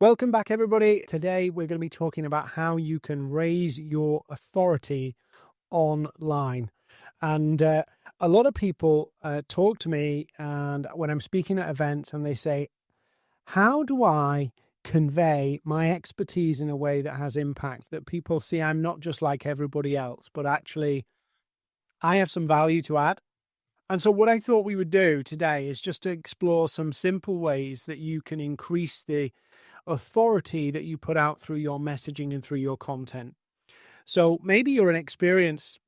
Welcome back, everybody. Today, we're going to be talking about how you can raise your authority online. And a lot of people talk to me and when I'm speaking at events and they say, how do I convey my expertise in a way that has impact, that people see I'm not just like everybody else, but actually I have some value to add? And so what I thought we would do today is just to explore some simple ways that you can increase the authority that you put out through your messaging and through your content. So maybe you're an experienced,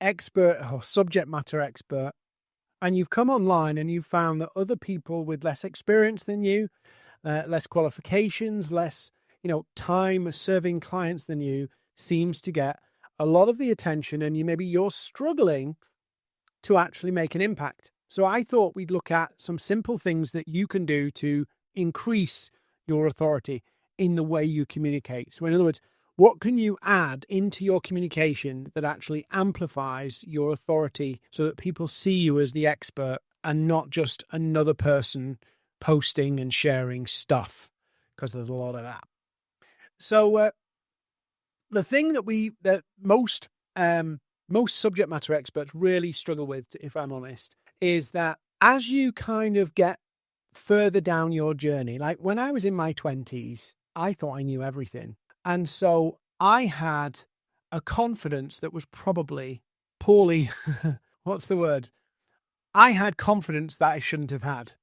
expert or subject matter expert, and you've come online and you've found that other people with less experience than you, less qualifications, less, time serving clients than you seems to get a lot of the attention, and you're struggling to actually make an impact. So I thought we'd look at some simple things that you can do to increase your authority in the way you communicate. So in other words, what can you add into your communication that actually amplifies your authority so that people see you as the expert and not just another person posting and sharing stuff? Because there's a lot of that. So the thing that most subject matter experts really struggle with, if I'm honest, is that as you kind of get further down your journey, like when I was in my 20s, I thought I knew everything. And so I had a confidence that was probably poorly, what's the word? I had confidence that I shouldn't have had.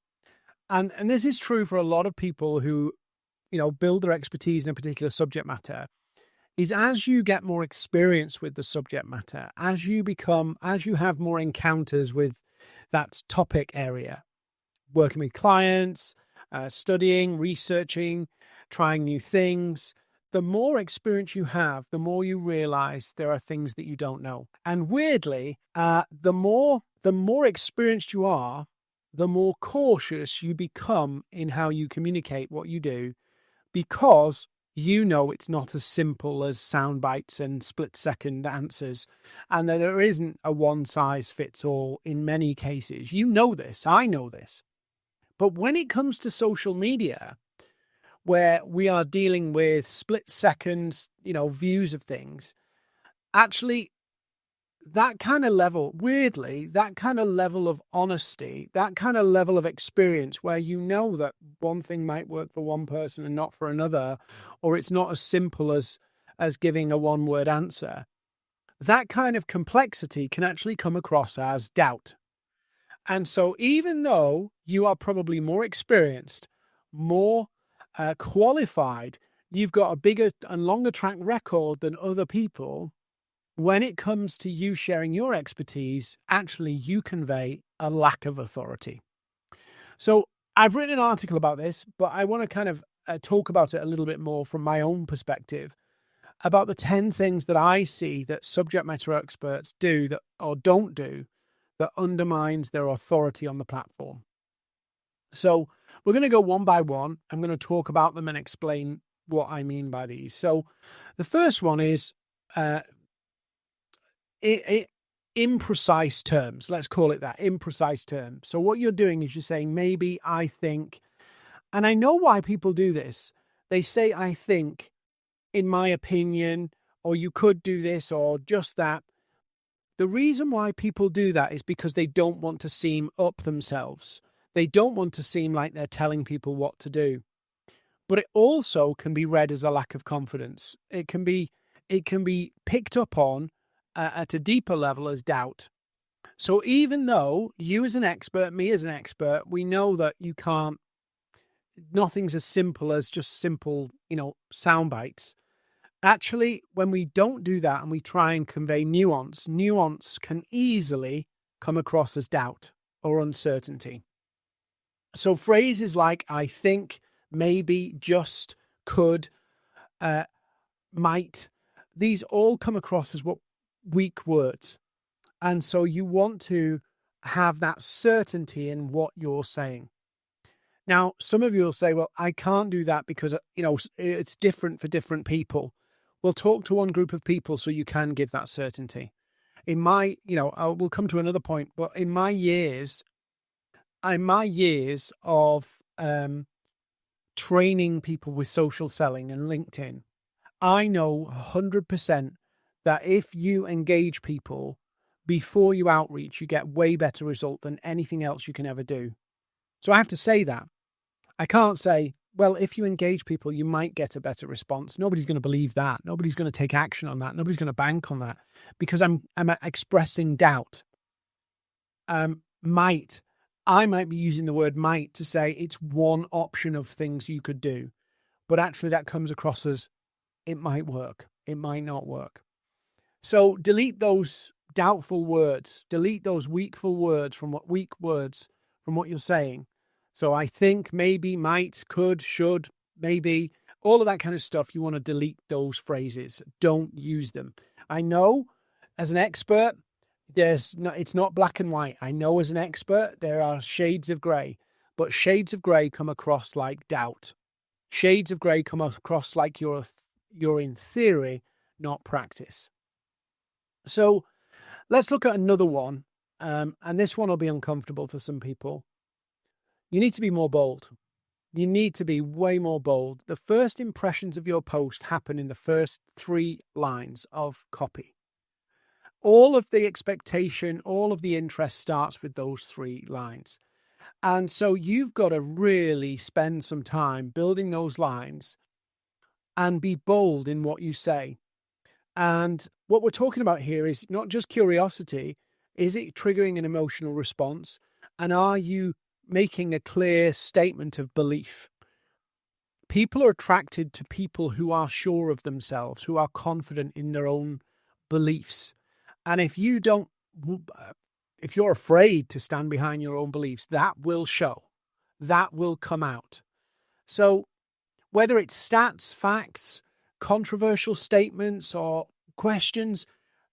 And this is true for a lot of people who, build their expertise in a particular subject matter, is as you get more experience with the subject matter, as you have more encounters with that topic area, working with clients, studying, researching, trying new things, the more experience you have, the more you realize there are things that you don't know. And weirdly, the more experienced you are, the more cautious you become in how you communicate what you do, because it's not as simple as sound bites and split-second answers, and that there isn't a one-size-fits-all in many cases. You know this, I know this. But when it comes to social media, where we are dealing with split-second, views of things, actually, that kind of level, weirdly, that kind of level of honesty, that kind of level of experience where that one thing might work for one person and not for another, or it's not as simple as giving a one-word answer, that kind of complexity can actually come across as doubt. And so even though you are probably more experienced, more qualified, you've got a bigger and longer track record than other people, when it comes to you sharing your expertise, actually you convey a lack of authority. So I've written an article about this, but I want to kind of talk about it a little bit more from my own perspective about the 10 things that I see that subject matter experts do that or don't do that undermines their authority on the platform. So we're going to go one by one. I'm going to talk about them and explain what I mean by these. So the first one is imprecise terms. Let's call it that, imprecise terms. So what you're doing is you're saying, maybe, I think, and I know why people do this. They say, I think, in my opinion, or you could do this, or just that. The reason why people do that is because they don't want to seem up themselves. They don't want to seem like they're telling people what to do. But it also can be read as a lack of confidence. It can be picked up on at a deeper level as doubt. So even though you as an expert, me as an expert, we know that nothing's as simple as just simple, sound bites. Actually, when we don't do that and we try and convey nuance can easily come across as doubt or uncertainty. So phrases like I think, maybe, just, could, might, these all come across as weak words. And so you want to have that certainty in what you're saying. Now, some of you will say, well, I can't do that because, it's different for different people. Well, talk to one group of people so you can give that certainty. We'll come to another point, but in my years of training people with social selling and LinkedIn, I know 100% that if you engage people before you outreach, you get way better result than anything else you can ever do. So I have to say that. I can't say, well, if you engage people, you might get a better response. Nobody's going to believe that. Nobody's going to take action on that. Nobody's going to bank on that because I'm expressing doubt. Might. I might be using the word might to say it's one option of things you could do, but actually that comes across as it might work. It might not work. So delete those doubtful words, delete those weak words from what you're saying. So I think, maybe, might, could, should, maybe, all of that kind of stuff. You want to delete those phrases. Don't use them. I know as an expert, it's not black and white. I know as an expert, there are shades of gray, but shades of gray come across like doubt. Shades of gray come across like you're in theory, not practice. So let's look at another one. And this one will be uncomfortable for some people. You need to be more bold. You need to be way more bold. The first impressions of your post happen in the first 3 lines of copy. All of the expectation, all of the interest starts with those 3 lines. And so you've got to really spend some time building those lines and be bold in what you say. And what we're talking about here is not just curiosity. Is it triggering an emotional response? And are you making a clear statement of belief? People are attracted to people who are sure of themselves, who are confident in their own beliefs. And if you're afraid to stand behind your own beliefs, that will show, that will come out. So whether it's stats, facts, controversial statements, or questions,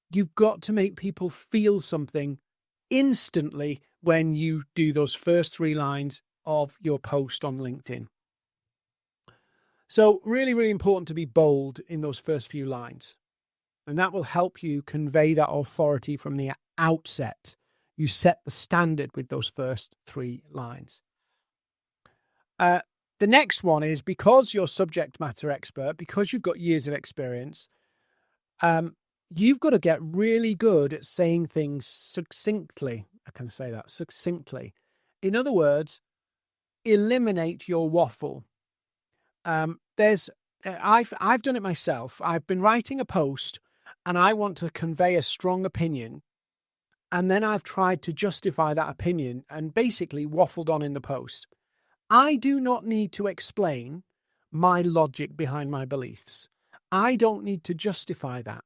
you've got to make people feel something instantly when you do those first 3 lines of your post on LinkedIn. So really, really important to be bold in those first few lines. And that will help you convey that authority from the outset. You set the standard with those first 3 lines. The next one is, because you're subject matter expert, because you've got years of experience, you've got to get really good at saying things succinctly. I can say that, succinctly. In other words, eliminate your waffle. I've done it myself. I've been writing a post and I want to convey a strong opinion. And then I've tried to justify that opinion and basically waffled on in the post. I do not need to explain my logic behind my beliefs. I don't need to justify that.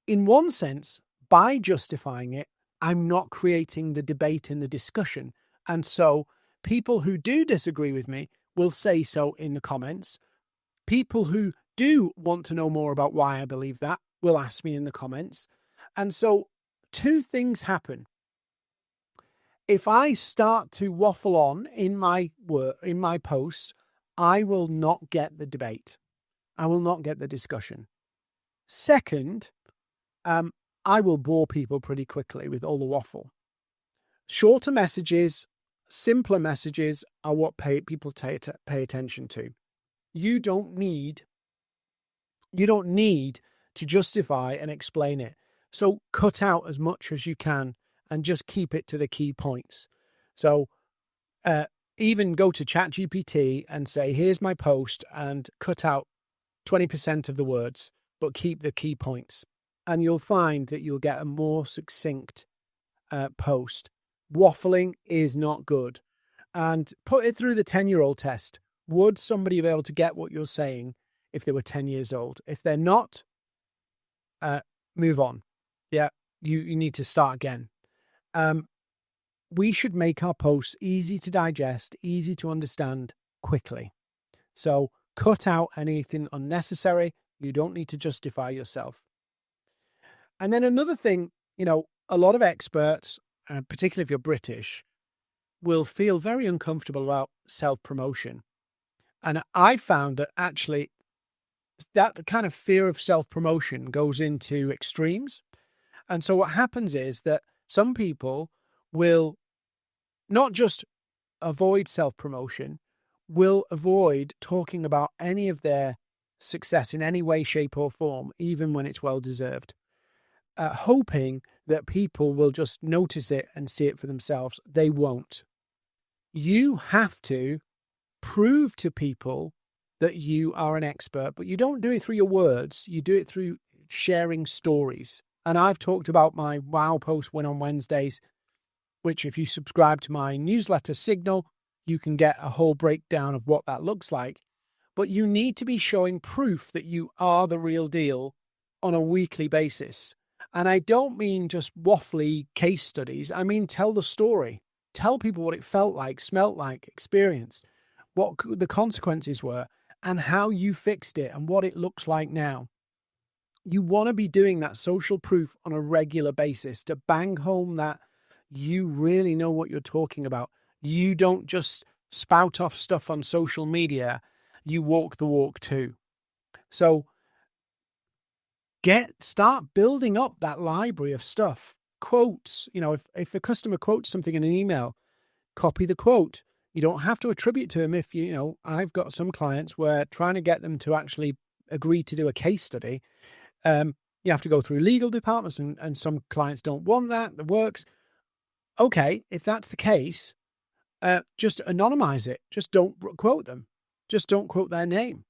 In one sense, by justifying it, I'm not creating the debate in the discussion. And so people who do disagree with me will say so in the comments. People who do want to know more about why I believe that will ask me in the comments. And so 2 things happen. If I start to waffle on in my posts, I will not get the debate. I will not get the discussion. Second, I will bore people pretty quickly with all the waffle. Shorter messages, simpler messages are what people pay attention to. You don't need to justify and explain it. So cut out as much as you can and just keep it to the key points. So even go to ChatGPT and say, here's my post, and cut out 20% of the words, but keep the key points. And you'll find that you'll get a more succinct post. Waffling is not good. And put it through the 10-year-old test. Would somebody be able to get what you're saying if they were 10 years old? If they're not, move on. Yeah, you need to start again. We should make our posts easy to digest, easy to understand quickly. So cut out anything unnecessary. You don't need to justify yourself. And then another thing, a lot of experts, particularly if you're British, will feel very uncomfortable about self-promotion. And I found that actually that kind of fear of self-promotion goes into extremes. And so what happens is that some people will not just avoid self-promotion, will avoid talking about any of their success in any way, shape, or form, even when it's well deserved, hoping that people will just notice it and see it for themselves. They won't. You have to prove to people that you are an expert, but you don't do it through your words. You do it through sharing stories. And I've talked about my Wow Post Win on Wednesdays, which if you subscribe to my newsletter Signal, you can get a whole breakdown of what that looks like. But you need to be showing proof that you are the real deal on a weekly basis. And I don't mean just waffly case studies. I mean, tell the story. Tell people what it felt like, smelt like, experienced, what the consequences were, and how you fixed it and what it looks like now. You want to be doing that social proof on a regular basis to bang home that you really know what you're talking about. You don't just spout off stuff on social media. You walk the walk too. So start building up that library of stuff. Quotes, if a customer quotes something in an email, copy the quote. You don't have to attribute to them. If I've got some clients where trying to get them to actually agree to do a case study, you have to go through legal departments, and some clients don't want that. That works. Okay, if that's the case, just anonymize it. Just don't quote them. Just don't quote their name.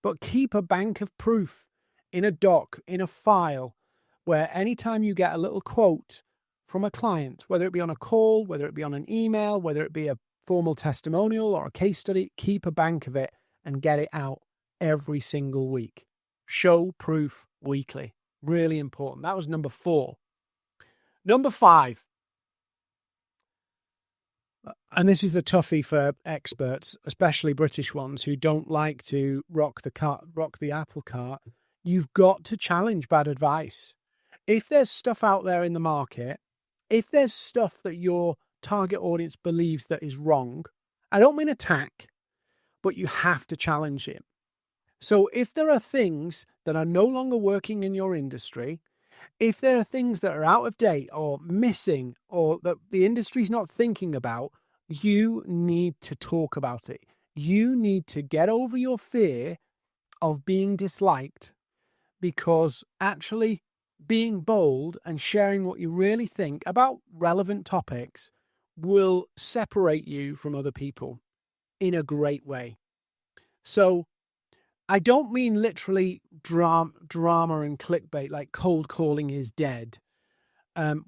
But keep a bank of proof in a doc, in a file, where anytime you get a little quote from a client, whether it be on a call, whether it be on an email, whether it be a formal testimonial or a case study, keep a bank of it and get it out every single week. Show proof weekly. Really important. That was number 4. Number 5. And this is a toughie for experts, especially British ones who don't like to rock the apple cart. You've got to challenge bad advice. If there's stuff out there in the market, if there's stuff that your target audience believes that is wrong, I don't mean attack, but you have to challenge it. So if there are things that are no longer working in your industry, if there are things that are out of date or missing or that the industry's not thinking about, you need to talk about it. You need to get over your fear of being disliked, because actually being bold and sharing what you really think about relevant topics will separate you from other people in a great way. So I don't mean literally drama and clickbait, like cold calling is dead,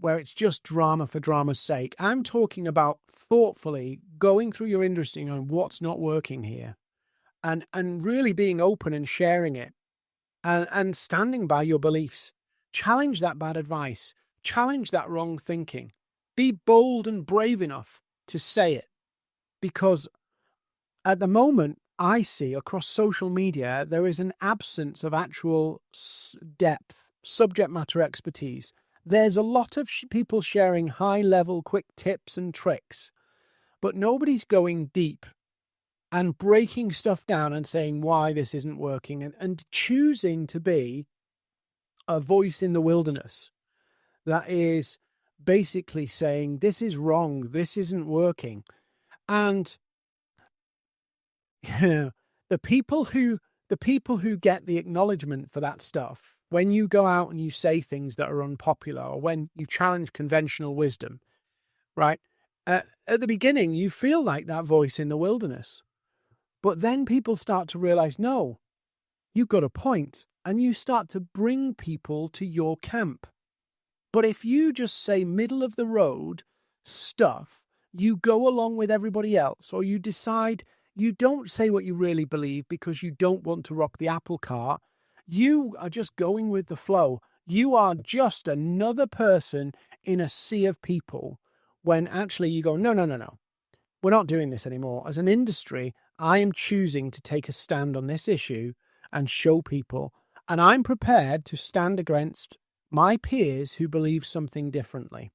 where it's just drama for drama's sake. I'm talking about thoughtfully going through your industry on what's not working here, and really being open and sharing it, and standing by your beliefs. Challenge that bad advice. Challenge that wrong thinking. Be bold and brave enough to say it, because at the moment, I see across social media, there is an absence of actual depth, subject matter expertise. There's a lot of people sharing high-level, quick tips and tricks, but nobody's going deep and breaking stuff down and saying why this isn't working, and choosing to be a voice in the wilderness that is basically saying, this is wrong, this isn't working. And the people who get the acknowledgement for that stuff, when you go out and you say things that are unpopular, or when you challenge conventional wisdom, right? At the beginning, you feel like that voice in the wilderness. But then people start to realize, no, you've got a point, and you start to bring people to your camp. But if you just say middle of the road stuff, you go along with everybody else, or you decide you don't say what you really believe because you don't want to rock the apple cart, you are just going with the flow. You are just another person in a sea of people, when actually you go, no. We're not doing this anymore. As an industry, I am choosing to take a stand on this issue and show people, and I'm prepared to stand against my peers who believe something differently.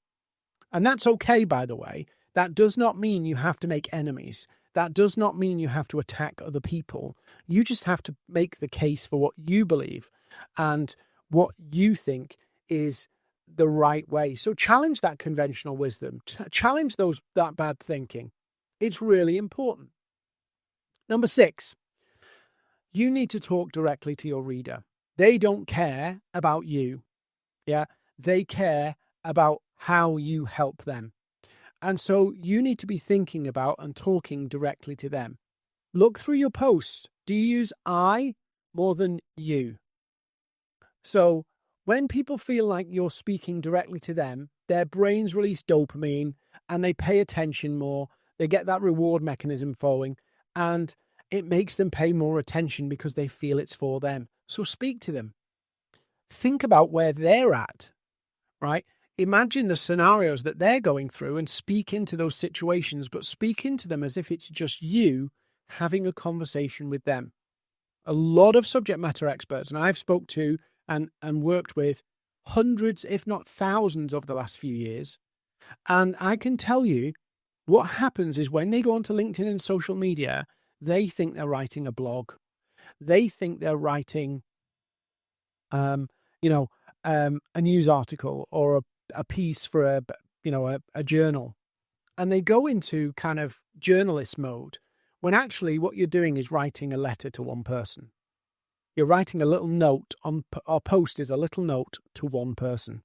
And that's okay, by the way. That does not mean you have to make enemies. That does not mean you have to attack other people. You just have to make the case for what you believe and what you think is the right way. So challenge that conventional wisdom. Challenge that bad thinking. It's really important. Number 6, you need to talk directly to your reader. They don't care about you. Yeah. They care about how you help them. And so you need to be thinking about and talking directly to them. Look through your posts. Do you use I more than you? So when people feel like you're speaking directly to them, their brains release dopamine and they pay attention more. They get that reward mechanism flowing, and it makes them pay more attention because they feel it's for them. So speak to them. Think about where they're at, right? Imagine the scenarios that they're going through and speak into those situations, but speak into them as if it's just you having a conversation with them. A lot of subject matter experts, and I've spoke to and worked with hundreds, if not thousands, over the last few years. And I can tell you what happens is when they go onto LinkedIn and social media, they think they're writing a blog. They think they're writing, a news article or a piece for a journal. And they go into kind of journalist mode when actually what you're doing is writing a letter to one person. You're writing a little note on our post is a little note to one person.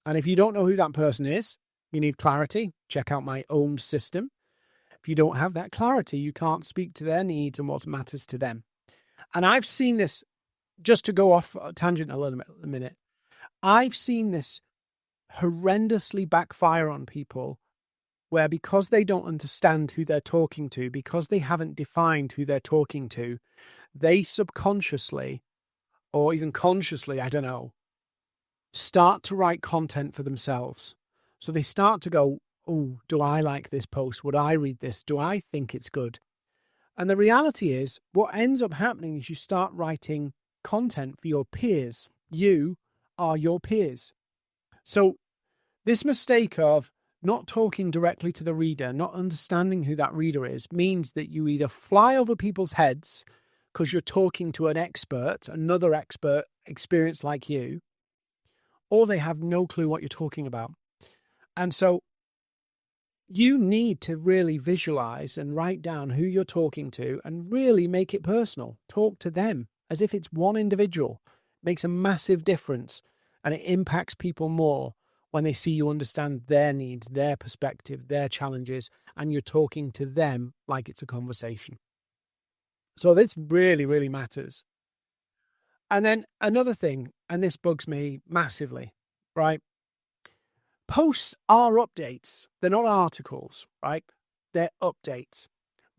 And if you don't know who that person is, you need clarity. Check out my OHM system. If you don't have that clarity, you can't speak to their needs and what matters to them. And I've seen this, just to go off a tangent a minute, I've seen this horrendously backfire on people where because they don't understand who they're talking to, because they haven't defined who they're talking to, they subconsciously or even consciously, I don't know, start to write content for themselves. So they start to go, oh, do I like this post? Would I read this? Do I think it's good? And the reality is what ends up happening is you start writing content for your peers. You are your peers. So this mistake of not talking directly to the reader, not understanding who that reader is, means that you either fly over people's heads because you're talking to an expert, another expert experienced like you, or they have no clue what you're talking about. And so you need to really visualize and write down who you're talking to and really make it personal. Talk to them as if it's one individual. It makes a massive difference, and it impacts people more when they see you understand their needs, their perspective, their challenges, and you're talking to them like it's a conversation. So this really, really matters. And then another thing, and this bugs me massively, right? Posts are updates. They're not articles, right? They're updates.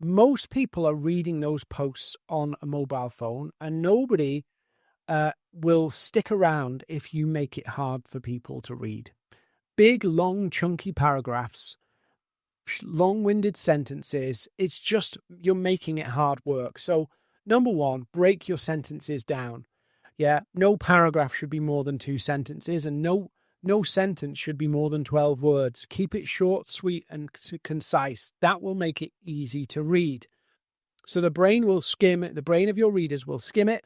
Most people are reading those posts on a mobile phone, and nobody will stick around if you make it hard for people to read. Big, long, chunky paragraphs, long-winded sentences. It's just you're making it hard work. So, number one, break your sentences down. Yeah, no paragraph should be more than 2 sentences, and no sentence should be more than 12 words. Keep it short, sweet, and concise. That will make it easy to read. So the brain will skim it. The brain of your readers will skim it.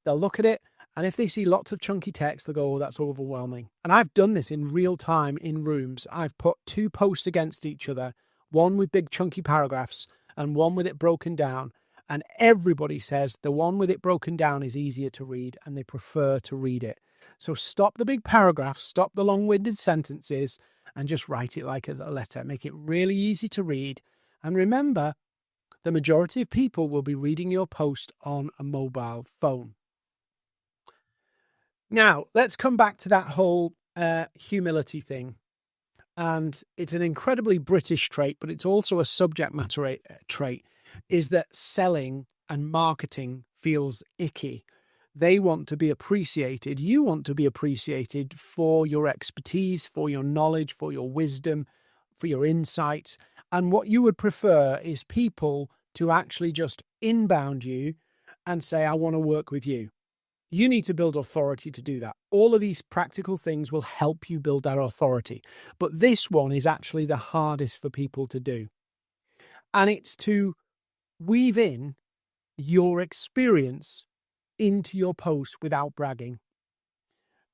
They'll look at it. And if they see lots of chunky text, they'll go, oh, that's overwhelming. And I've done this in real time in rooms. I've put 2 posts against each other, one with big chunky paragraphs and one with it broken down. And everybody says the one with it broken down is easier to read and they prefer to read it. So stop the big paragraphs, stop the long-winded sentences, and just write it like a letter. Make it really easy to read. And remember, the majority of people will be reading your post on a mobile phone. Now, let's come back to that whole humility thing. And it's an incredibly British trait, but it's also a subject matter trait, is that selling and marketing feels icky. They want to be appreciated. You want to be appreciated for your expertise, for your knowledge, for your wisdom, for your insights. And what you would prefer is people to actually just inbound you and say, I want to work with you. You need to build authority to do that. All of these practical things will help you build that authority. But this one is actually the hardest for people to do. And it's to weave in your experience into your post without bragging.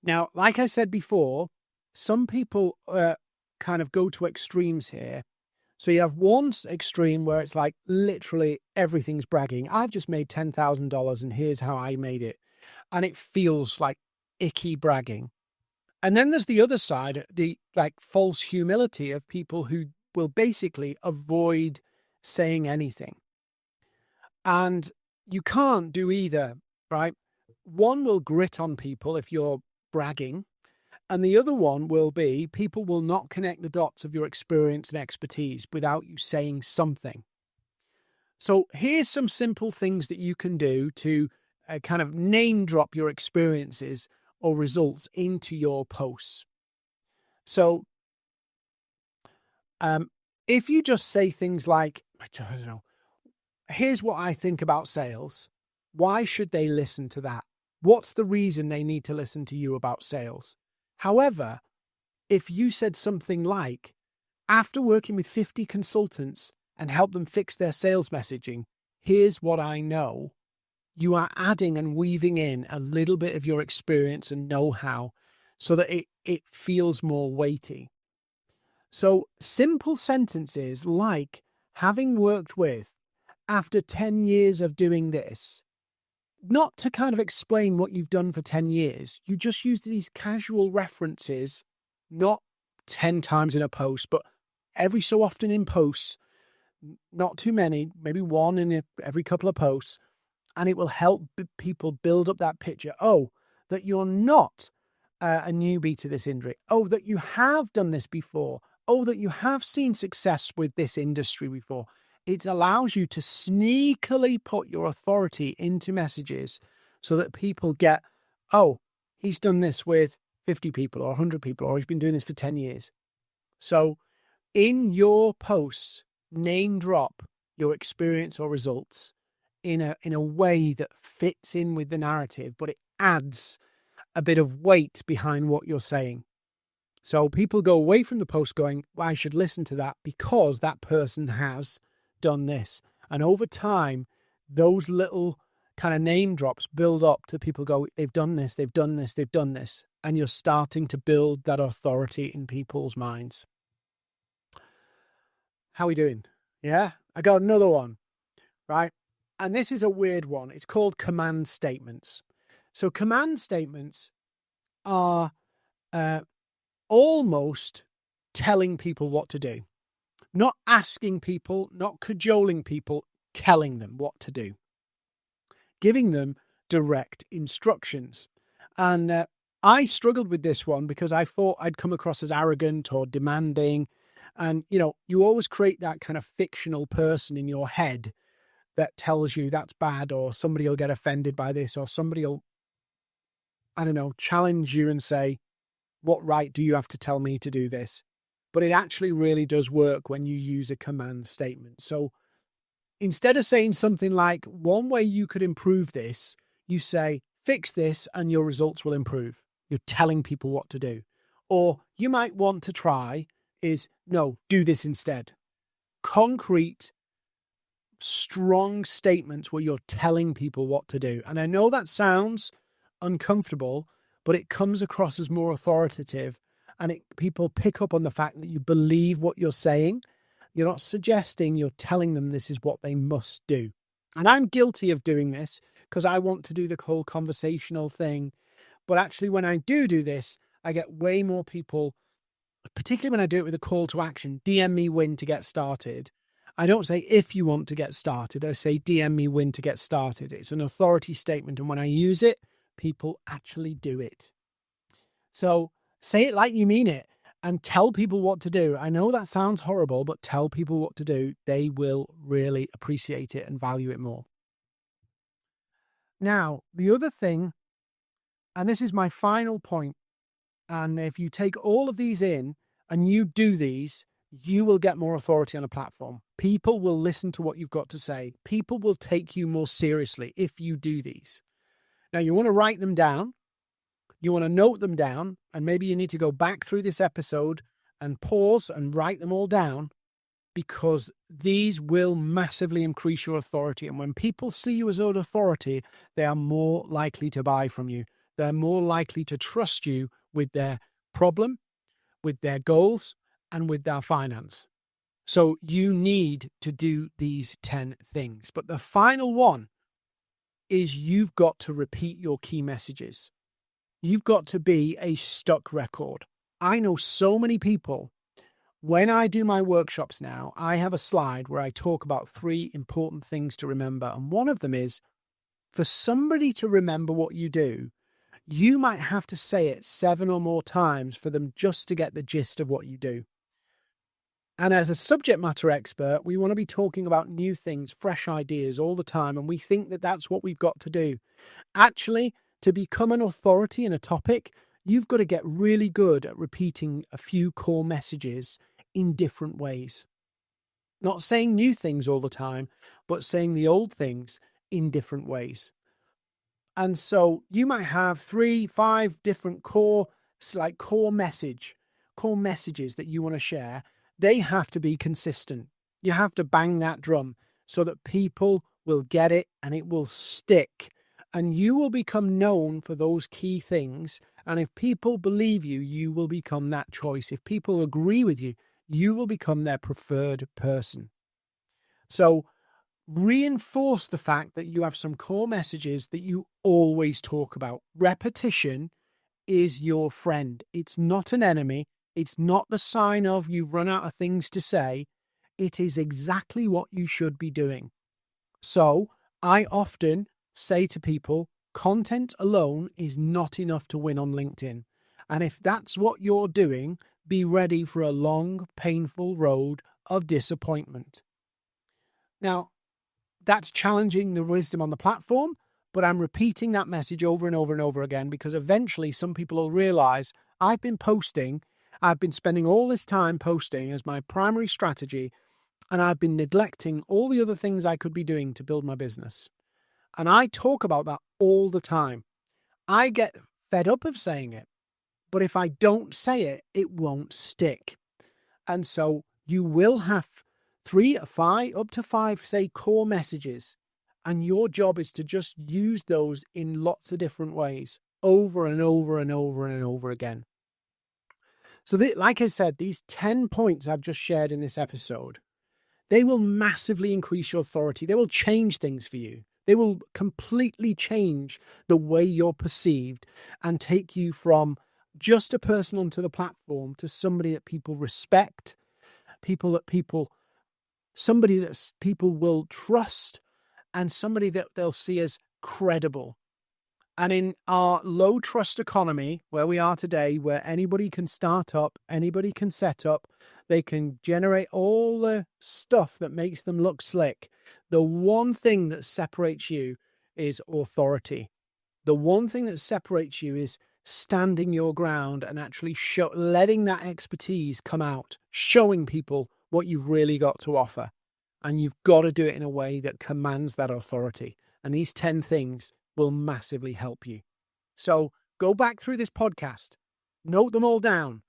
Now, like I said before, some people kind of go to extremes here. So you have one extreme where it's like literally everything's bragging. I've just made $10,000 and here's how I made it. And it feels like icky bragging. And then there's the other side, the like false humility of people who will basically avoid saying anything. And you can't do either, right? One will grit on people if you're bragging, and the other one will be people will not connect the dots of your experience and expertise without you saying something. So here's some simple things that you can do to kind of name drop your experiences or results into your posts. So if you just say things like, I don't know, here's what I think about sales. Why should they listen to that? What's the reason they need to listen to you about sales? However, if you said something like, after working with 50 consultants and help them fix their sales messaging, here's what I know, you are adding and weaving in a little bit of your experience and know-how so that it feels more weighty. So simple sentences like, having worked with, after 10 years of doing this, not to kind of explain what you've done for 10 years. You just use these casual references, not 10 times in a post, but every so often in posts, not too many, maybe one in every couple of posts, and it will help people build up that picture. Oh, that you're not a newbie to this industry. Oh, that you have done this before. Oh, that you have seen success with this industry before. It allows you to sneakily put your authority into messages so that people get, oh, he's done this with 50 people or 100 people, or he's been doing this for 10 years. So in your posts, name drop your experience or results in a way that fits in with the narrative, but it adds a bit of weight behind what you're saying. So people go away from the post going, well, I should listen to that because that person has done this. And over time, those little kind of name drops build up to people go, they've done this, they've done this, they've done this. And you're starting to build that authority in people's minds. How are we doing? Yeah, I got another one, right? And this is a weird one. It's called command statements. So command statements are almost telling people what to do. Not asking people, not cajoling people, telling them what to do. Giving them direct instructions. And I struggled with this one because I thought I'd come across as arrogant or demanding. And, you know, you always create that kind of fictional person in your head that tells you that's bad, or somebody will get offended by this, or somebody will, I don't know, challenge you and say, what right do you have to tell me to do this? But it actually really does work when you use a command statement. So instead of saying something like, one way you could improve this, you say, fix this and your results will improve. You're telling people what to do. Or you might want to try is, no, do this instead. Concrete, strong statements where you're telling people what to do. And I know that sounds uncomfortable, but it comes across as more authoritative, and people pick up on the fact that you believe what you're saying. You're not suggesting, you're telling them this is what they must do. And I'm guilty of doing this because I want to do the whole conversational thing. But actually, when I do this, I get way more people, particularly when I do it with a call to action, DM me when to get started. I don't say if you want to get started, I say DM me when to get started. It's an authority statement. And when I use it, people actually do it. So say it like you mean it and tell people what to do. I know that sounds horrible, but tell people what to do. They will really appreciate it and value it more. Now, the other thing, and this is my final point, and if you take all of these in and you do these, you will get more authority on a platform. People will listen to what you've got to say. People will take you more seriously if you do these. Now, you want to write them down. You want to note them down, and maybe you need to go back through this episode and pause and write them all down, because these will massively increase your authority. And when people see you as an authority, they are more likely to buy from you. They're more likely to trust you with their problem, with their goals, and with their finance. So you need to do these 10 things. But the final one is you've got to repeat your key messages. You've got to be a stuck record. I know so many people, when I do my workshops now, I have a slide where I talk about 3 important things to remember. And one of them is, for somebody to remember what you do, you might have to say it 7 or more times for them just to get the gist of what you do. And as a subject matter expert, we want to be talking about new things, fresh ideas all the time. And we think that that's what we've got to do. Actually, to become an authority in a topic, you've got to get really good at repeating a few core messages in different ways. Not saying new things all the time, but saying the old things in different ways. And so you might have 3, 5 different core messages that you want to share. They have to be consistent. You have to bang that drum so that people will get it and it will stick. And you will become known for those key things. And if people believe you, you will become that choice. If people agree with you, you will become their preferred person. So reinforce the fact that you have some core messages that you always talk about. Repetition is your friend. It's not an enemy. It's not the sign of you've run out of things to say. It is exactly what you should be doing. So I often say to people, content alone is not enough to win on LinkedIn. And if that's what you're doing, be ready for a long, painful road of disappointment. Now, that's challenging the wisdom on the platform, but I'm repeating that message over and over and over again because eventually some people will realize I've been spending all this time posting as my primary strategy, and I've been neglecting all the other things I could be doing to build my business. And I talk about that all the time. I get fed up of saying it, but if I don't say it, it won't stick. And so you will have 3 or 5, up to 5, say, core messages. And your job is to just use those in lots of different ways, over and over and over and over again. So like I said, these 10 points I've just shared in this episode, they will massively increase your authority. They will change things for you. They will completely change the way you're perceived and take you from just a person onto the platform to somebody that people respect, somebody that people will trust, and somebody that they'll see as credible. And in our low trust economy, where we are today, where anybody can start up, anybody can set up, they can generate all the stuff that makes them look slick. The one thing that separates you is authority. The one thing that separates you is standing your ground and actually letting that expertise come out, showing people what you've really got to offer. And you've got to do it in a way that commands that authority. And these 10 things will massively help you. So go back through this podcast, note them all down,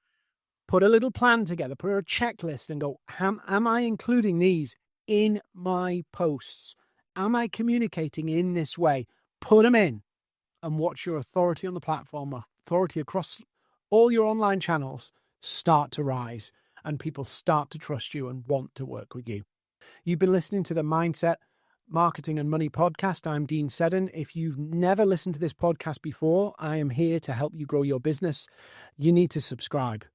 put a little plan together, put a checklist and go, am I including these in my posts? Am I communicating in this way? Put them in and watch your authority on the platform, authority across all your online channels start to rise and people start to trust you and want to work with you. You've been listening to the Mindset, Marketing and Money podcast. I'm Dean Seddon. If you've never listened to this podcast before, I am here to help you grow your business. You need to subscribe.